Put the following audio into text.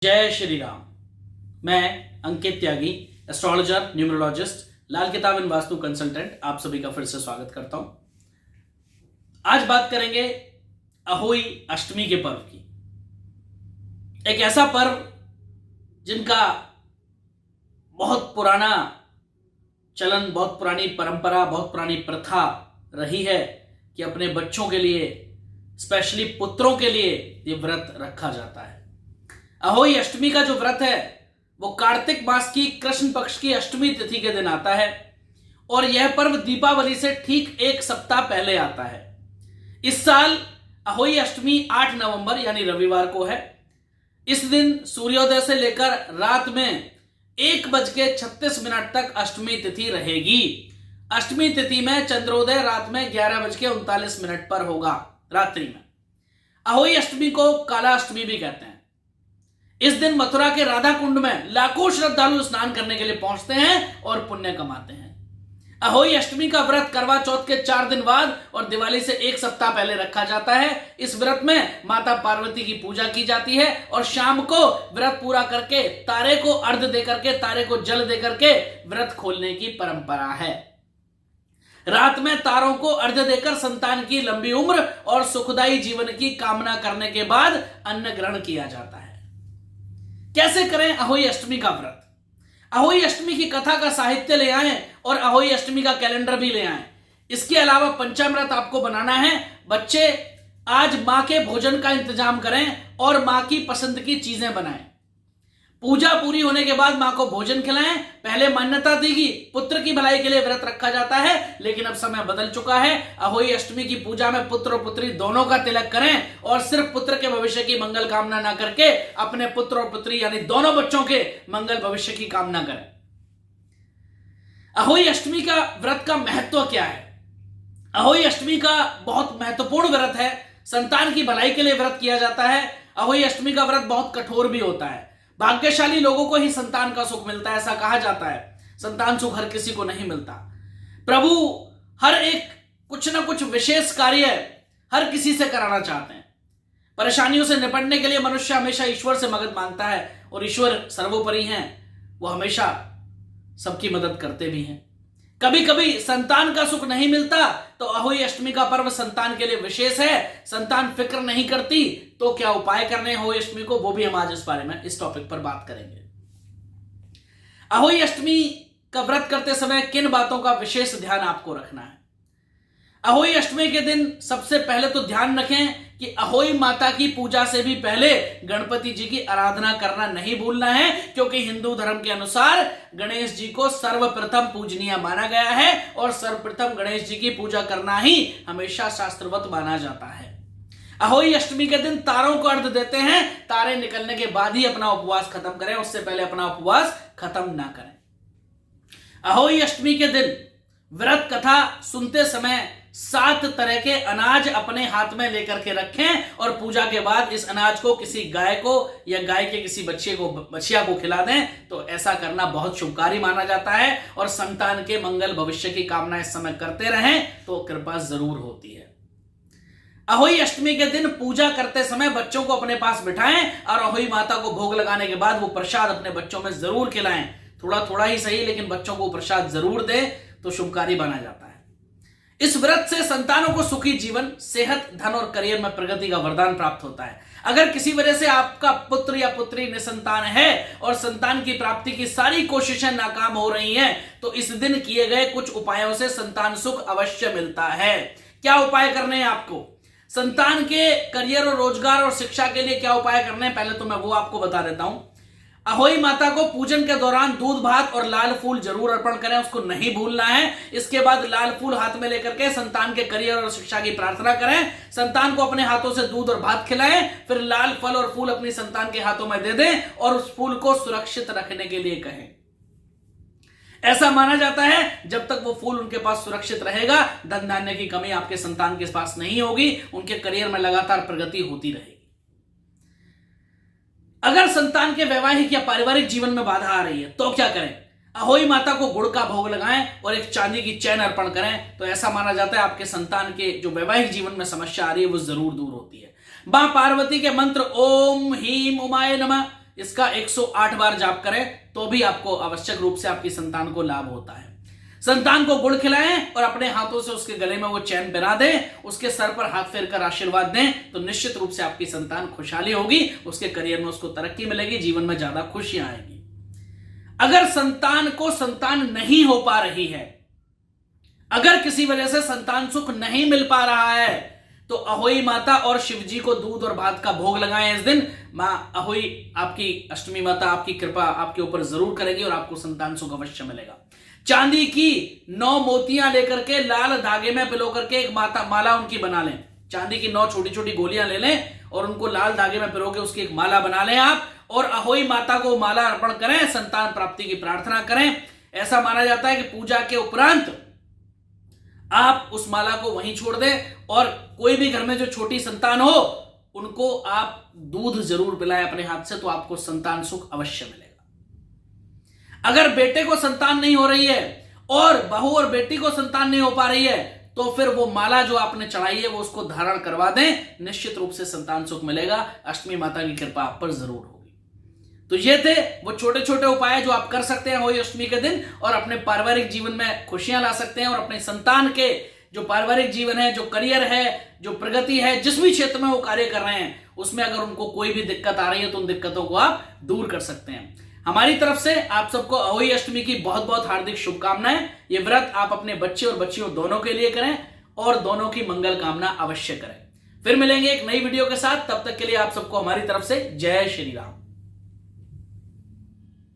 जय श्री राम। मैं अंकित त्यागी, astrologer, numerologist, लाल किताब इन वास्तु कंसल्टेंट, आप सभी का फिर से स्वागत करता हूं। आज बात करेंगे अहोई अष्टमी के पर्व की। एक ऐसा पर्व जिनका बहुत पुराना चलन, बहुत पुरानी परंपरा, बहुत पुरानी प्रथा रही है कि अपने बच्चों के लिए, स्पेशली पुत्रों के लिए ये व्रत रखा जाता है। अहोई अष्टमी का जो व्रत है वो कार्तिक मास की कृष्ण पक्ष की अष्टमी तिथि के दिन आता है और यह पर्व दीपावली से ठीक एक सप्ताह पहले आता है। इस साल अहोई अष्टमी 8 नवंबर यानी रविवार को है। इस दिन सूर्योदय से लेकर रात में 1:36 तक अष्टमी तिथि रहेगी। अष्टमी तिथि में चंद्रोदय रात में 11:39 पर होगा, रात्रि में। अहोई अष्टमी को काला अष्टमी भी कहते हैं। इस दिन मथुरा के राधा कुंड में लाखों श्रद्धालु स्नान करने के लिए पहुंचते हैं और पुण्य कमाते हैं। अहोई अष्टमी का व्रत करवा चौथ के 4 दिन बाद और दिवाली से एक सप्ताह पहले रखा जाता है। इस व्रत में माता पार्वती की पूजा की जाती है और शाम को व्रत पूरा करके तारे को अर्घ्य देकर के, तारे को जल देकर के व्रत खोलने की परंपरा है। रात में तारों को अर्घ्य देकर संतान की लंबी उम्र और सुखदायी जीवन की कामना करने के बाद अन्न ग्रहण किया जाता है। कैसे करें अहोई अष्टमी का व्रत? अहोई अष्टमी की कथा का साहित्य ले आएं और अहोई अष्टमी का कैलेंडर भी ले आएं। इसके अलावा पंचामृत आपको बनाना है। बच्चे आज मां के भोजन का इंतजाम करें और मां की पसंद की चीजें बनाएं। पूजा पूरी होने के बाद मां को भोजन खिलाएं। पहले मान्यता थी कि पुत्र की भलाई के लिए व्रत रखा जाता है, लेकिन अब समय बदल चुका है। अहोई अष्टमी की पूजा में पुत्र और पुत्री दोनों का तिलक करें और सिर्फ पुत्र के भविष्य की मंगल कामना ना करके अपने पुत्र और पुत्री यानी दोनों बच्चों के मंगल भविष्य की कामना करें। अहोई अष्टमी का व्रत का महत्व क्या है? अहोई अष्टमी का बहुत महत्वपूर्ण व्रत है। संतान की भलाई के लिए व्रत किया जाता है। अहोई अष्टमी का व्रत बहुत कठोर भी होता है। भाग्यशाली लोगों को ही संतान का सुख मिलता है, ऐसा कहा जाता है। संतान सुख हर किसी को नहीं मिलता। प्रभु हर एक कुछ ना कुछ विशेष कार्य हर किसी से कराना चाहते हैं। परेशानियों से निपटने के लिए मनुष्य हमेशा ईश्वर से मदद मांगता है और ईश्वर सर्वोपरि हैं, वो हमेशा सबकी मदद करते भी हैं। कभी कभी संतान का सुख नहीं मिलता तो अहोई अष्टमी का पर्व संतान के लिए विशेष है। संतान फिक्र नहीं करती तो क्या उपाय करने अहोई अष्टमी को, वो भी हम आज इस बारे में, इस टॉपिक पर बात करेंगे। अहोई अष्टमी का व्रत करते समय किन बातों का विशेष ध्यान आपको रखना है? अहोई अष्टमी के दिन सबसे पहले तो ध्यान रखें कि अहोई माता की पूजा से भी पहले गणपति जी की आराधना करना नहीं भूलना है, क्योंकि हिंदू धर्म के अनुसार गणेश जी को सर्वप्रथम पूजनीय माना गया है और सर्वप्रथम गणेश जी की पूजा करना ही हमेशा शास्त्रवत माना जाता है। अहोई अष्टमी के दिन तारों को अर्घ्य देते हैं। तारे निकलने के बाद ही अपना उपवास खत्म करें, उससे पहले अपना उपवास खत्म ना करें। अहोई अष्टमी के दिन व्रत कथा सुनते समय 7 तरह के अनाज अपने हाथ में लेकर के रखें और पूजा के बाद इस अनाज को किसी गाय को या गाय के किसी बछिया को खिला दें, तो ऐसा करना बहुत शुभकारी माना जाता है और संतान के मंगल भविष्य की कामना इस समय करते रहें तो कृपा जरूर होती है। अहोई अष्टमी के दिन पूजा करते समय बच्चों को अपने पास बिठाएं और अहोई माता को भोग लगाने के बाद वो प्रसाद अपने बच्चों में जरूर खिलाएं। थोड़ा थोड़ा ही सही, लेकिन बच्चों को प्रसाद जरूर दें तो शुभकारी माना जाता है। इस व्रत से संतानों को सुखी जीवन, सेहत, धन और करियर में प्रगति का वरदान प्राप्त होता है। अगर किसी वजह से आपका पुत्र या पुत्री निसंतान है और संतान की प्राप्ति की सारी कोशिशें नाकाम हो रही हैं, तो इस दिन किए गए कुछ उपायों से संतान सुख अवश्य मिलता है। क्या उपाय करने हैं आपको? संतान के करियर और रोजगार और शिक्षा के लिए क्या उपाय करने हैं, पहले तो मैं वो आपको बता देता हूं। अहोई माता को पूजन के दौरान दूध भात और लाल फूल जरूर अर्पण करें, उसको नहीं भूलना है। इसके बाद लाल फूल हाथ में लेकर के संतान के करियर और शिक्षा की प्रार्थना करें। संतान को अपने हाथों से दूध और भात खिलाएं, फिर लाल फल और फूल अपनी संतान के हाथों में दे दें और उस फूल को सुरक्षित रखने के लिए कहें। ऐसा माना जाता है जब तक वो फूल उनके पास सुरक्षित रहेगा, धन धान्य की कमी आपके संतान के पास नहीं होगी, उनके करियर में लगातार प्रगति होती रहेगी। अगर संतान के वैवाहिक या पारिवारिक जीवन में बाधा आ रही है तो क्या करें? अहोई माता को गुड़ का भोग लगाएं और एक चांदी की चैन अर्पण करें, तो ऐसा माना जाता है आपके संतान के जो वैवाहिक जीवन में समस्या आ रही है वो जरूर दूर होती है। मां पार्वती के मंत्र ओम हीम उमाय नमः इसका 108 बार जाप करें तो भी आपको आवश्यक रूप से आपकी संतान को लाभ होता है। संतान को गुड़ खिलाएं और अपने हाथों से उसके गले में वो चैन पहना दें, उसके सर पर हाथ फेर कर आशीर्वाद दें, तो निश्चित रूप से आपकी संतान खुशहाली होगी, उसके करियर में उसको तरक्की मिलेगी, जीवन में ज्यादा खुशियां आएगी। अगर संतान को संतान नहीं हो पा रही है, अगर किसी वजह से संतान सुख नहीं मिल पा रहा है, तो अहोई माता और शिव जी को दूध और भात का भोग लगाएं इस दिन। मां अहोई आपकी अष्टमी माता आपकी कृपा आपके ऊपर जरूर करेगी और आपको संतान सुख अवश्य मिलेगा। चांदी की 9 मोतियां लेकर के लाल धागे में पिलो करके एक माला उनकी बना लें। चांदी की 9 छोटी छोटी गोलियां ले लें और उनको लाल धागे में पिरो के उसकी एक माला बना लें आप, और अहोई माता को माला अर्पण करें, संतान प्राप्ति की प्रार्थना करें। ऐसा माना जाता है कि पूजा के उपरांत आप उस माला को वहीं छोड़ दें और कोई भी घर में जो छोटी संतान हो उनको आप दूध जरूर पिलाएं अपने हाथ से, तो आपको संतान सुख अवश्य मिलेगा। अगर बेटे को संतान नहीं हो रही है और बहू और बेटी को संतान नहीं हो पा रही है, तो फिर वो माला जो आपने चढ़ाई है वो उसको धारण करवा दें, निश्चित रूप से संतान सुख मिलेगा। अष्टमी माता की कृपा आप पर जरूर होगी। तो ये थे वो छोटे छोटे उपाय जो आप कर सकते हैं होली अष्टमी के दिन और अपने पारिवारिक जीवन में खुशियां ला सकते हैं और अपने संतान के जो पारिवारिक जीवन है, जो करियर है, जो प्रगति है, जिस भी क्षेत्र में वो कार्य कर रहे हैं उसमें अगर उनको कोई भी दिक्कत आ रही है तो उन दिक्कतों को आप दूर कर सकते हैं। हमारी तरफ से आप सबको अहोई अष्टमी की बहुत बहुत हार्दिक शुभकामनाएं। ये व्रत आप अपने बच्चे और बच्चियों दोनों के लिए करें और दोनों की मंगल कामना अवश्य करें। फिर मिलेंगे एक नई वीडियो के साथ, तब तक के लिए आप सबको हमारी तरफ से जय श्री राम।